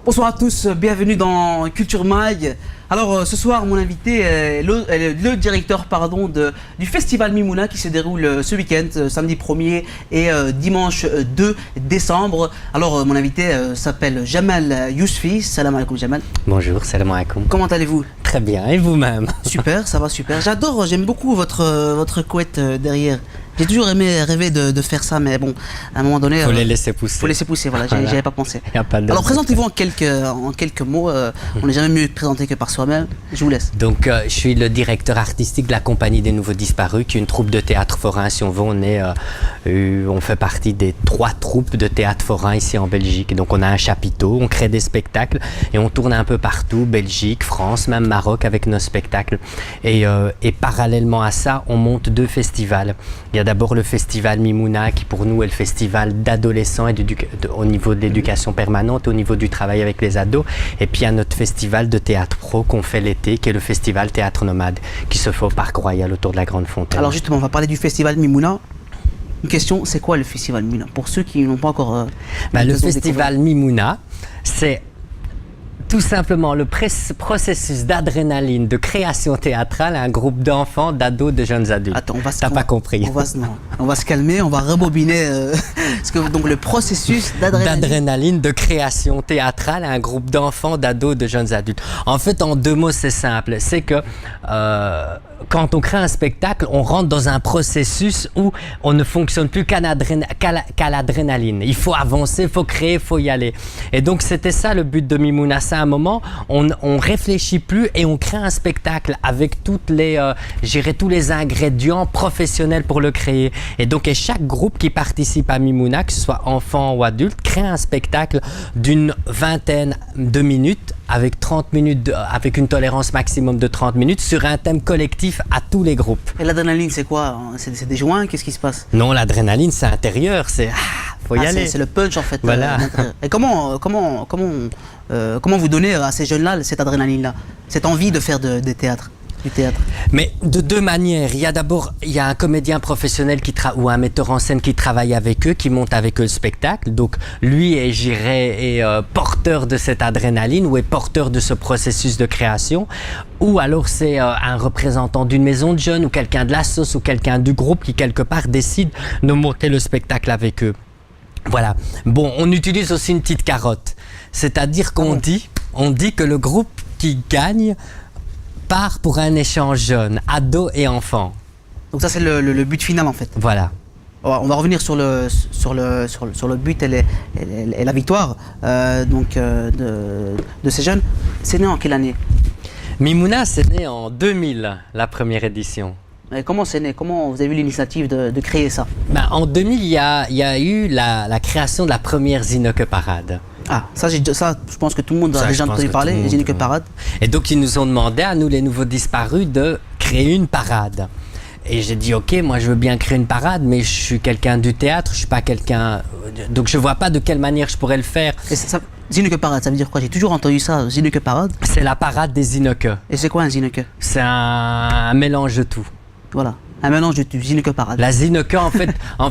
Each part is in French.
Bonsoir à tous, bienvenue dans Culture Mag. Alors ce soir, mon invité est le directeur du festival Mimouna qui se déroule ce week-end, samedi 1er et dimanche 2 décembre. Alors mon invité s'appelle Jamal Yousfi. Salam alaikum Jamal. Bonjour, salam alaikum. Comment allez-vous? Très bien, et vous-même? Super, ça va super. J'aime beaucoup votre couette derrière. J'ai toujours rêvé de faire ça, mais bon, à un moment donné... Faut les laisser pousser. Faut laisser pousser, voilà, j'y avais pas pensé. Y a pas de Alors présentez-vous en quelques mots, on n'est jamais mieux présenté que par soi-même, je vous laisse. Donc je suis le directeur artistique de la Compagnie des Nouveaux Disparus, qui est une troupe de théâtre forain. Si on veut, on fait partie des 3 troupes de théâtre forain ici en Belgique. Donc on a un chapiteau, on crée des spectacles et on tourne un peu partout, Belgique, France, même Maroc avec nos spectacles. Et parallèlement à ça, on monte 2 festivals. Il y a d'abord le festival Mimouna, qui pour nous est le festival d'adolescents et au niveau de l'éducation permanente, au niveau du travail avec les ados. Et puis il y a notre festival de théâtre pro qu'on fait l'été, qui est le festival Théâtre Nomade, qui se fait au Parc Royal autour de la Grande Fontaine. Alors justement, on va parler du festival Mimouna. Une question, c'est quoi le festival Mimouna? Pour ceux qui n'ont pas encore... le festival Mimouna, c'est tout simplement le processus d'adrénaline, de création théâtrale à un groupe d'enfants, d'ados, de jeunes adultes. Attends, t'as pas compris. On va se calmer, on va rebobiner. Donc le processus d'adrénaline, de création théâtrale à un groupe d'enfants, d'ados, de jeunes adultes. En fait, en 2 mots, c'est simple. C'est que quand on crée un spectacle, on rentre dans un processus où on ne fonctionne plus qu'à l'adrénaline. Il faut avancer, il faut créer, il faut y aller. Et donc, c'était ça le but de Mimouna. À un moment, on réfléchit plus et on crée un spectacle avec tous les ingrédients professionnels pour le créer. Et donc, chaque groupe qui participe à Mimouna, que ce soit enfant ou adulte, crée un spectacle d'une vingtaine de minutes avec 30 minutes, avec une tolérance maximum de 30 minutes sur un thème collectif à tous les groupes. Et l'adrénaline, c'est quoi? C'est des joints? Qu'est-ce qui se passe? Non, l'adrénaline, c'est intérieur, c'est... faut y aller. C'est le punch en fait. Voilà. Et comment vous donnez à ces jeunes-là cette adrénaline-là, cette envie de faire du théâtre? Mais de 2 manières. Il y a un comédien professionnel ou un metteur en scène qui travaille avec eux, qui monte avec eux le spectacle. Donc lui est porteur de cette adrénaline ou est porteur de ce processus de création. Ou alors c'est un représentant d'une maison de jeunes ou quelqu'un de la sauce ou quelqu'un du groupe qui quelque part décide de monter le spectacle avec eux. Voilà. Bon, on utilise aussi une petite carotte. C'est-à-dire qu'on dit que le groupe qui gagne part pour un échange jeune, ados et enfants. Donc ça c'est le but final en fait. Voilà. On va revenir sur le but et la victoire de ces jeunes. C'est né en quelle année? Mimouna, c'est né en 2000, la première édition. Et comment c'est né? Comment vous avez eu l'initiative de créer ça? En 2000, il y a eu la création de la première Zineke Parade. Ah, ça, je pense que tout le monde a déjà entendu parler, les Zineke Parade. Et donc, ils nous ont demandé, à nous, les nouveaux disparus, de créer une parade. Et j'ai dit, ok, moi, je veux bien créer une parade, mais je suis quelqu'un du théâtre, je suis pas quelqu'un... Donc, je vois pas de quelle manière je pourrais le faire. Et Zineke Parade, ça veut dire quoi? J'ai toujours entendu ça, Zineke Parade. C'est la parade des Zineke. Et c'est quoi un Zineke? C'est un mélange de tout. Voilà. Un mélange de Zineke Parade. La Zineke, en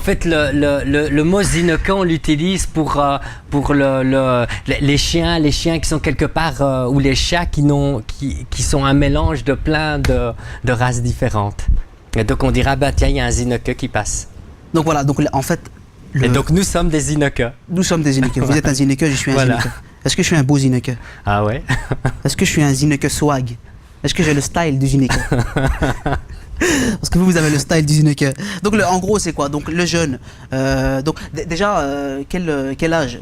fait, le mot Zineke, on l'utilise pour les chiens qui sont quelque part, ou les chats qui sont un mélange de plein de races différentes. Et donc on dira, tiens, il y a un Zineke qui passe. Donc voilà, donc en fait... Et donc nous sommes des Zineke. Nous sommes des Zineke. Vous êtes un Zineke, je suis un Zineke. Est-ce que je suis un beau Zineke? Ah ouais? Est-ce que je suis un Zineke swag? Est-ce que j'ai le style du Zineke? Parce que vous avez le style du Zineke. Donc en gros c'est quoi? Donc le jeune, donc déjà quel âge?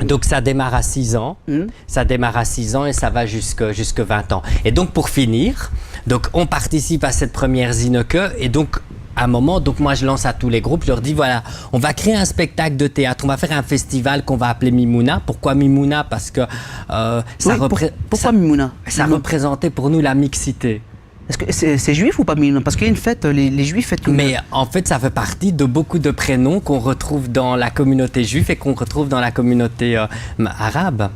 Donc ça démarre à 6 ans, ça démarre à 6 ans et ça va jusque 20 ans. Et donc pour finir, donc on participe à cette première Zineke et donc à un moment, donc moi je lance à tous les groupes, je leur dis voilà, on va créer un spectacle de théâtre, on va faire un festival qu'on va appeler Mimouna. Pourquoi Mimouna? Parce que pourquoi Mimouna? Ça représentait pour nous la mixité. Est-ce que c'est juif ou pas Mimouna? Parce qu'il y a une fête, les juifs fêtent Mimouna. Mais en fait, ça fait partie de beaucoup de prénoms qu'on retrouve dans la communauté juive et qu'on retrouve dans la communauté arabe.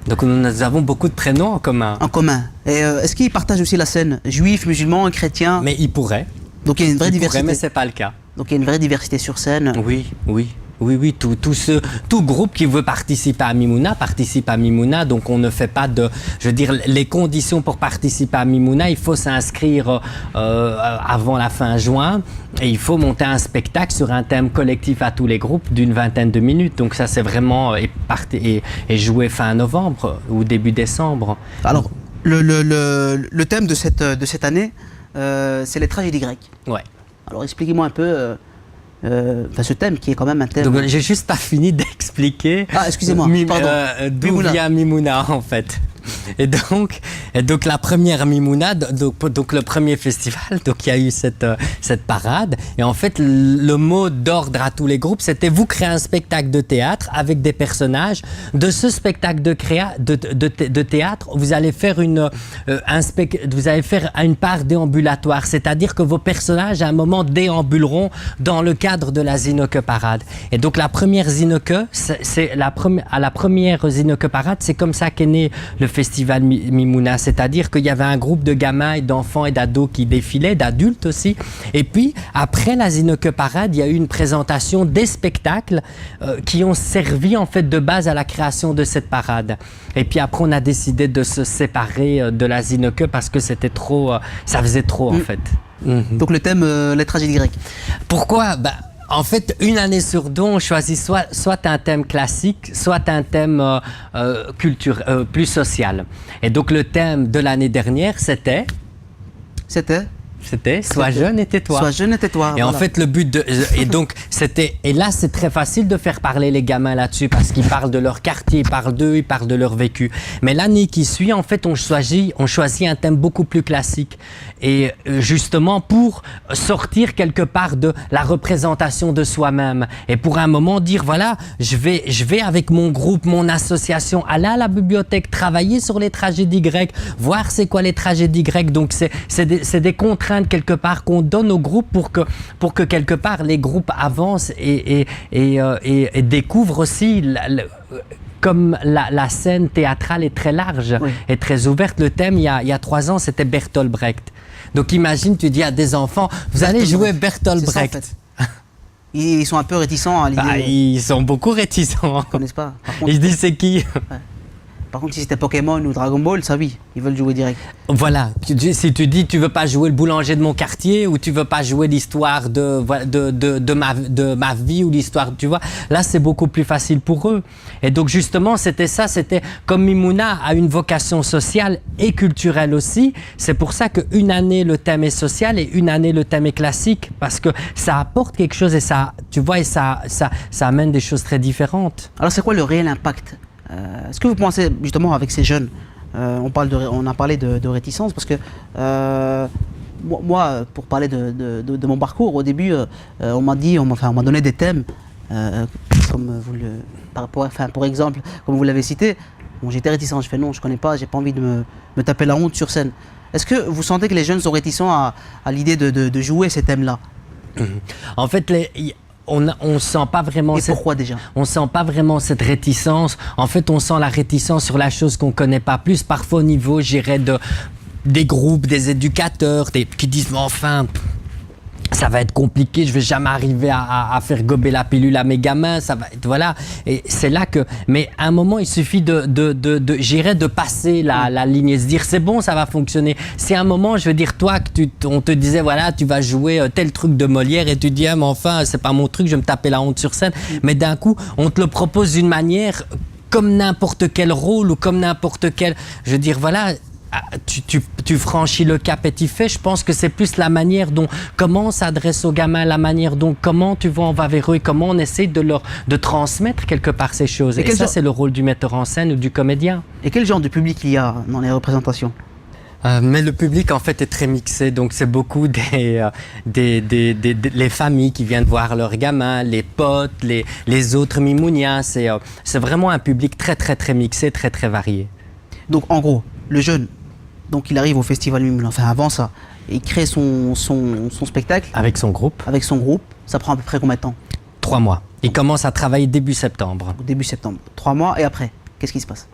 Donc nous avons beaucoup de prénoms en commun. En commun. Et est-ce qu'ils partagent aussi la scène? Juifs, musulmans, chrétiens? Mais ils pourraient. Donc il y a une vraie diversité. Mais c'est pas le cas. Donc il y a une vraie diversité sur scène. Oui, oui. Oui, tout groupe qui veut participer à Mimouna participe à Mimouna. Donc, on ne fait pas de... Je veux dire, les conditions pour participer à Mimouna, il faut s'inscrire avant la fin juin et il faut monter un spectacle sur un thème collectif à tous les groupes d'une vingtaine de minutes. Donc, ça, c'est vraiment... et joué fin novembre ou début décembre. Alors, le thème de cette année, c'est les tragédies grecques. Ouais. Alors, expliquez-moi un peu... ce thème qui est quand même un thème... Donc, j'ai juste pas fini d'expliquer excusez-moi, pardon. D'où vient Mimouna en fait. Et donc la première Mimouna, donc le premier festival, donc il y a eu cette parade. Et en fait, le mot d'ordre à tous les groupes, c'était vous créez un spectacle de théâtre avec des personnages. De ce spectacle de théâtre, vous allez faire une part déambulatoire, c'est-à-dire que vos personnages à un moment déambuleront dans le cadre de la Zineke Parade. Et donc la première Zineke, à la première Zineke Parade, c'est comme ça qu'est né le festival Mimouna, c'est-à-dire qu'il y avait un groupe de gamins et d'enfants et d'ados qui défilaient, d'adultes aussi. Et puis, après la Zineke Parade, il y a eu une présentation des spectacles qui ont servi en fait de base à la création de cette parade. Et puis après, on a décidé de se séparer de la Zineke parce que c'était trop, ça faisait trop en fait. Donc le thème, les tragédies grecques. Pourquoi ? En fait, une année sur deux, on choisit soit un thème classique, soit un thème plus social. Et donc, le thème de l'année dernière, c'était Sois jeune et tais-toi. Sois jeune et tais-toi. Et voilà. En fait, le but de... Et là, c'est très facile de faire parler les gamins là-dessus parce qu'ils parlent de leur quartier, ils parlent d'eux, ils parlent de leur vécu. Mais l'année qui suit, en fait, on choisit un thème beaucoup plus classique. Et justement, pour sortir quelque part de la représentation de soi-même. Et pour un moment dire, voilà, je vais avec mon groupe, mon association, aller à la bibliothèque, travailler sur les tragédies grecques, voir c'est quoi les tragédies grecques. Donc, c'est des contraintes quelque part qu'on donne aux groupes pour que quelque part les groupes avancent et découvrent aussi comme la scène théâtrale est très large et très ouverte. Le thème il y a 3 ans c'était Bertolt Brecht. Donc imagine tu dis à des enfants vous allez jouer Bertolt Brecht. Ça, en fait. Ils sont un peu réticents à l'idée. Ils sont beaucoup réticents. Ils connaissent pas. Par contre, ils disent c'est qui? Par contre, si c'était Pokémon ou Dragon Ball, ça oui, ils veulent jouer direct. Voilà, si tu dis tu veux pas jouer le boulanger de mon quartier ou tu veux pas jouer l'histoire de ma vie ou l'histoire, tu vois, là c'est beaucoup plus facile pour eux. Et donc justement, c'était comme Mimouna a une vocation sociale et culturelle aussi, c'est pour ça qu'une année le thème est social et une année le thème est classique, parce que ça apporte quelque chose et ça, tu vois, et ça amène des choses très différentes. Alors c'est quoi le réel impact? Est-ce que vous pensez justement avec ces jeunes, on a parlé de réticence parce que moi, pour parler de mon parcours, au début, on m'a donné des thèmes comme pour exemple, comme vous l'avez cité. Bon, j'étais réticent, je fais non, je connais pas, j'ai pas envie de me taper la honte sur scène. Est-ce que vous sentez que les jeunes sont réticents à l'idée de jouer ces thèmes-là? En fait, on sent pas vraiment. Et pourquoi déjà? On sent pas vraiment cette réticence. En fait, on sent la réticence sur la chose qu'on connaît pas plus. Parfois au niveau, j'irais des groupes, des éducateurs, qui disent mais enfin. Ça va être compliqué, je vais jamais arriver à faire gober la pilule à mes gamins, ça va être, voilà. Et c'est là que, mais à un moment, il suffit de passer la ligne et se dire, c'est bon, ça va fonctionner. C'est un moment, je veux dire, toi, on te disait, voilà, tu vas jouer tel truc de Molière et tu dis, ah, mais enfin, c'est pas mon truc, je vais me taper la honte sur scène. Mais d'un coup, on te le propose d'une manière comme n'importe quel rôle ou comme n'importe quel, je veux dire, voilà. Tu franchis le cap et tu fais. Je pense que c'est plus la manière dont comment on s'adresse aux gamins, la manière dont comment tu vois on va vers eux et comment on essaie de transmettre quelque part ces choses. Et ça, c'est le rôle du metteur en scène ou du comédien. Et quel genre de public il y a dans les représentations? Mais le public en fait est très mixé, donc c'est beaucoup les familles qui viennent voir leurs gamins, les potes, les autres mimouniens. C'est vraiment un public très très très mixé, très très varié. Donc en gros, le jeune, donc il arrive au festival Mimouna, enfin avant ça, il crée son spectacle. Avec son groupe. Avec son groupe, ça prend à peu près combien de temps? 3 mois. Il commence à travailler début septembre. Début septembre, 3 mois et après, qu'est-ce qui se passe?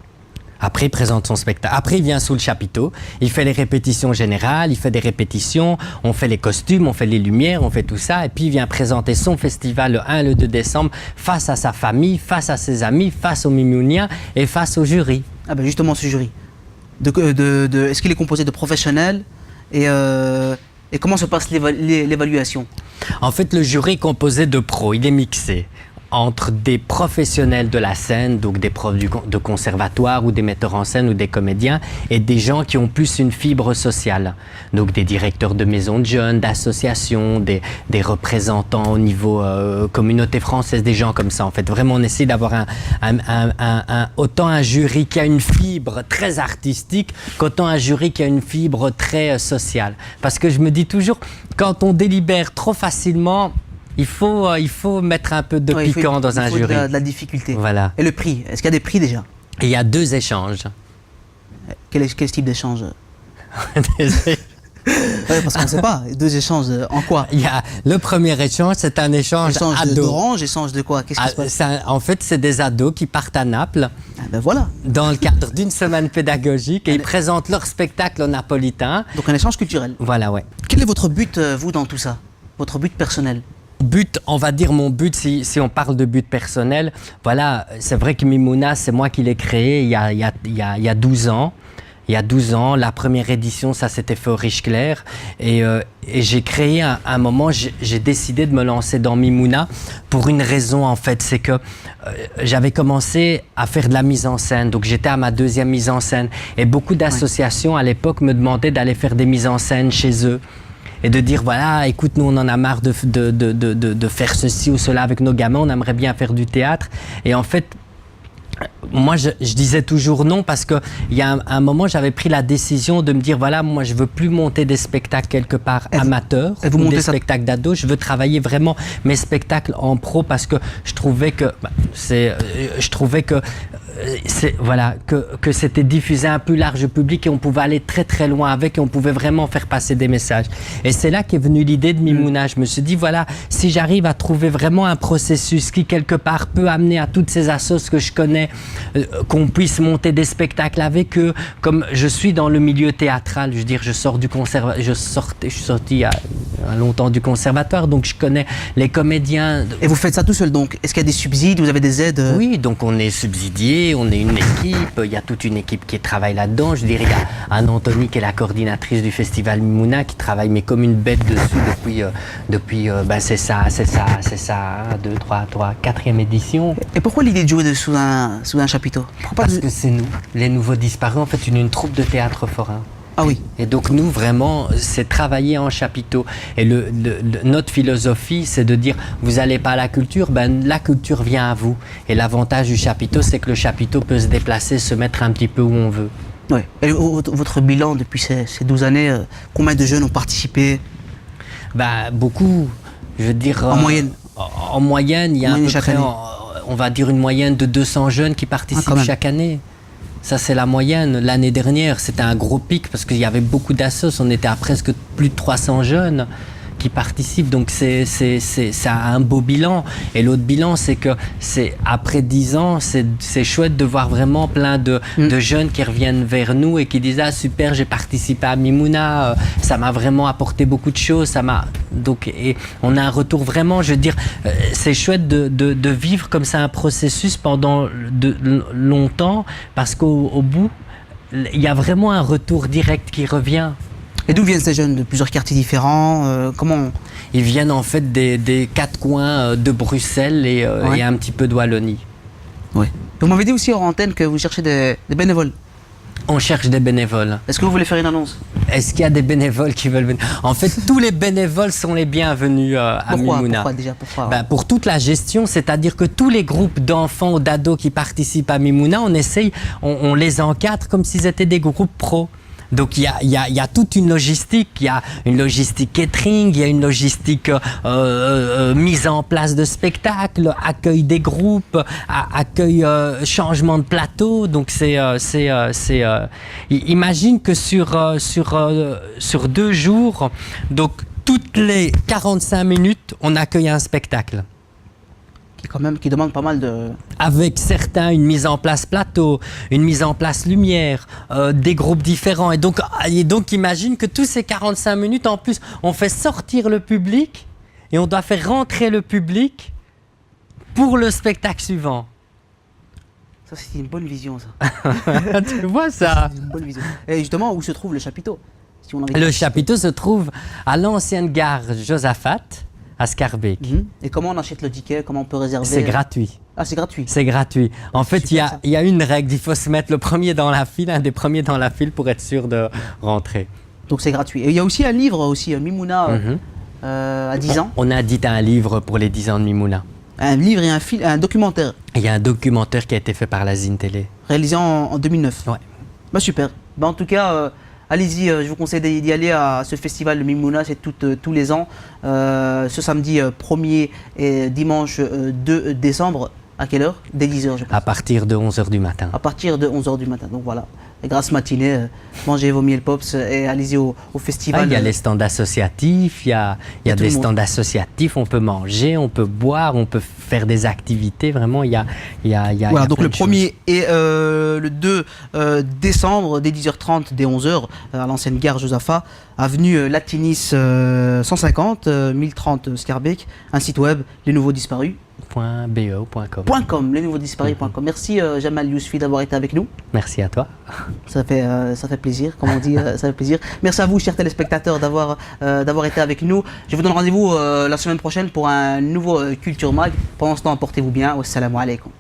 Après, il présente son spectacle. Après, il vient sous le chapiteau. Il fait les répétitions générales, il fait des répétitions, on fait les costumes, on fait les lumières, on fait tout ça. Et puis, il vient présenter son festival le 1 et le 2 décembre face à sa famille, face à ses amis, face aux Mimouniens et face au jury. Ah ben justement, ce jury. Est-ce qu'il est composé de professionnels et comment se passe l'évaluation? En fait, le jury est composé de pros. Il est mixé entre des professionnels de la scène, donc des profs de conservatoire ou des metteurs en scène ou des comédiens, et des gens qui ont plus une fibre sociale. Donc des directeurs de maisons de jeunes, d'associations, des représentants au niveau communauté française, des gens comme ça. En fait, vraiment, on essaie d'avoir autant un jury qui a une fibre très artistique qu'autant un jury qui a une fibre très sociale. Parce que je me dis toujours, quand on délibère trop facilement, il faut mettre un peu de piquant dans un jury. De la difficulté. Voilà. Et le prix, est-ce qu'il y a des prix déjà? Et il y a 2 échanges. Quel type d'échange? Parce qu'on ne sait pas. 2 échanges en quoi? Il y a le premier échange, c'est un échange ado. D'orange, échange de quoi? Qu'est-ce qui se passe? En fait, c'est des ados qui partent à Naples. Ah ben voilà. Dans le cadre d'une semaine pédagogique et ils présentent leur spectacle au napolitain. Donc un échange culturel. Voilà, ouais. Quel est votre but, vous, dans tout ça? Votre but personnel? But, on va dire mon but, si on parle de but personnel, voilà, c'est vrai que Mimouna, c'est moi qui l'ai créé il y a 12 ans. Il y a 12 ans, la première édition, ça s'était fait au Riche-Clair. Et j'ai créé un moment, j'ai décidé de me lancer dans Mimouna pour une raison en fait, c'est que j'avais commencé à faire de la mise en scène. Donc j'étais à ma 2e mise en scène. Et beaucoup d'associations à l'époque me demandaient d'aller faire des mises en scène chez eux. Et de dire, voilà, écoute, nous, on en a marre de faire ceci ou cela avec nos gamins, on aimerait bien faire du théâtre. Et en fait, moi, je disais toujours non parce qu'il y a un moment, j'avais pris la décision de me dire, voilà, moi, je veux plus monter des spectacles quelque part amateurs ou des spectacles d'ados. Je veux travailler vraiment mes spectacles en pro parce que je trouvais que voilà, que c'était diffusé à un plus large public et on pouvait aller très très loin avec et on pouvait vraiment faire passer des messages. Et c'est là qu'est venue l'idée de Mimouna. Je me suis dit, voilà, si j'arrive à trouver vraiment un processus qui quelque part peut amener à toutes ces assos que je connais, qu'on puisse monter des spectacles avec eux, comme je suis dans le milieu théâtral, je veux dire, je suis sorti il y a longtemps du conservatoire, donc je connais les comédiens. Et vous faites ça tout seul donc? Est-ce qu'il y a des subsides, vous avez des aides? Oui, donc on est subsidié, on est une équipe, il y a toute une équipe qui travaille là-dedans. Je dirais, il y a Anne-Anthony qui est la coordinatrice du festival Mimouna qui travaille mais comme une bête dessus depuis c'est ça, 1, 2, 3, 4e édition. Et pourquoi l'idée de jouer sous un chapiteau? Parce que c'est nous, les nouveaux disparus, en fait, une troupe de théâtre forain. Ah oui. Et donc nous, vraiment, c'est travailler en chapiteau. Et notre philosophie, c'est de dire, vous n'allez pas à la culture, la culture vient à vous. Et l'avantage du chapiteau, c'est que le chapiteau peut se déplacer, se mettre un petit peu où on veut. Oui. Et votre bilan depuis ces 12 années, combien de jeunes ont participé? Beaucoup. Je veux dire... En moyenne? En moyenne, il y a à peu près, on va dire, une moyenne de 200 jeunes qui participent chaque année. Ça, c'est la moyenne. L'année dernière, c'était un gros pic parce qu'il y avait beaucoup d'assos. On était à presque plus de 300 jeunes qui participent. Donc, ça a un beau bilan. Et l'autre bilan, c'est que après 10 ans, c'est chouette de voir vraiment plein de jeunes qui reviennent vers nous et qui disent « Ah, super, j'ai participé à Mimouna. Ça m'a vraiment apporté beaucoup de choses. » Donc, et on a un retour vraiment, je veux dire, c'est chouette de vivre comme ça un processus pendant longtemps parce qu'au bout, il y a vraiment un retour direct qui revient. Et d'où viennent ces jeunes? De plusieurs quartiers différents? Ils viennent en fait des 4 coins de Bruxelles et un petit peu de Wallonie. Oui. Vous m'avez dit aussi hors antenne que vous cherchez des bénévoles. On cherche des bénévoles. Est-ce que vous voulez faire une annonce? Est-ce qu'il y a des bénévoles qui veulent venir? En fait, tous les bénévoles sont les bienvenus à Mimouna. Pourquoi pour toute la gestion, c'est-à-dire que tous les groupes d'enfants ou d'ados qui participent à Mimouna, on les encadre comme s'ils étaient des groupes pros. Donc il y a toute une logistique, il y a une logistique catering, il y a une logistique mise en place de spectacles, accueil des groupes, accueil changement de plateau. Donc imagine que sur 2 jours, donc toutes les 45 minutes, on accueille un spectacle. Quand même, qui demande pas mal de... Avec certains, une mise en place plateau, une mise en place lumière, des groupes différents. Et donc, imagine que tous ces 45 minutes, en plus, on fait sortir le public et on doit faire rentrer le public pour le spectacle suivant. Ça, c'est une bonne vision, ça. Tu vois ça? C'est une bonne vision. Et justement, où se trouve le chapiteau? Si on a envie Le de- chapiteau se trouve à l'ancienne gare Josaphat, à Scarbeck. Mhm. Et comment on achète le ticket? Comment on peut réserver? C'est gratuit. Ah, c'est gratuit. C'est gratuit. En fait, super, ça. il y a une règle, il faut se mettre le premier dans la file, un des premiers dans la file pour être sûr de rentrer. Donc c'est gratuit. Et il y a aussi un livre, aussi, Mimouna, Mhm. à 10 ans. On a édité un livre pour les 10 ans de Mimouna. Un livre et un documentaire Il y a un documentaire qui a été fait par la Zine Télé. réalisé en 2009. Ouais. Bah super. Bah, en tout cas, allez-y, je vous conseille d'y aller à ce festival de Mimouna, c'est tous les ans. Ce samedi 1er et dimanche 2 décembre, à quelle heure? Dès 10h, je pense. À partir de 11h du matin. À partir de 11h du matin. Donc voilà, et grasse matinée, mangez vos miel pops et allez-y au festival. Il y a les stands associatifs, il y a tout le des monde. stands associatifs, on peut manger, on peut boire, on peut faire des activités. Vraiment, il y a Voilà, donc plein le de choses. 1er et le 2 décembre, dès 10h30, dès 11h, à l'ancienne gare Josaphat, avenue Latinis 150, 1030 Scarbeck, un site web, les nouveaux disparus. .be.com. .com, lesnouveauxdisparus.com. Merci Jamal Yousfi d'avoir été avec nous. Merci à toi. Ça fait plaisir, comme on dit, ça fait plaisir. Merci à vous, chers téléspectateurs, d'avoir été avec nous. Je vous donne rendez-vous la semaine prochaine pour un nouveau Culture Mag. Pendant ce temps, portez-vous bien. Wassalamu alaikum.